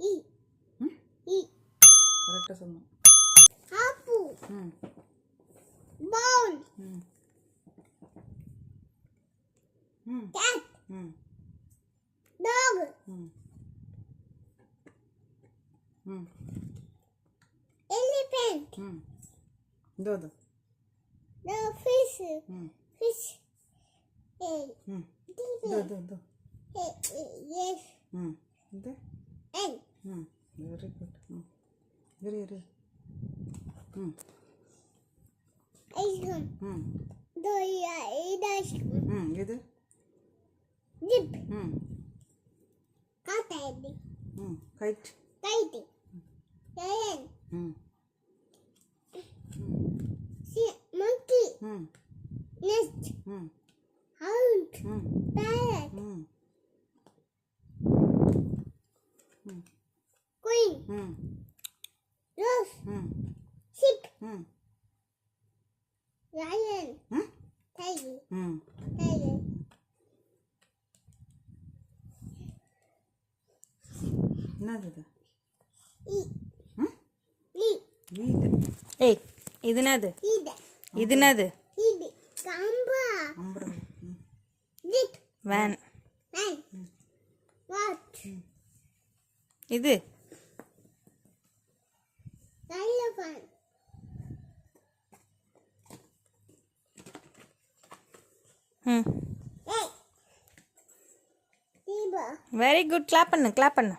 E. E. கரெக்டாக சொன்னோம். Apple. ம் Ball. ம் ம் Cat. ம் Dog. ம் ம் Elephant. ம் இதோ இதோ. The fish. ம் Fish. ம் இதோ இதோ இதோ. Yes. ம் இது And. ம் வெரி குட். ம் இரு. ம் Ice cream. ம் The ice cream. ம் இது Zip. ம் Cotton. ம் கைட். Kite. Lion. ம் Monkey. ம் Nest. ம் Hound. ம் Parrot. ம் ம் Queen. ம் Rose. ம் Sheep. ம் Lion. ம் Tiger. ம் Tiger. என்னது இது? E. ம் E. வீடு. ஏய் இது என்னது? Ida. இது என்னது? Ida. Gamba. அம்பரம். ம் Zip. வேன். Man. What? இது Elephant. ம் Hey. Zebra. Very good. Clap பண்ணு.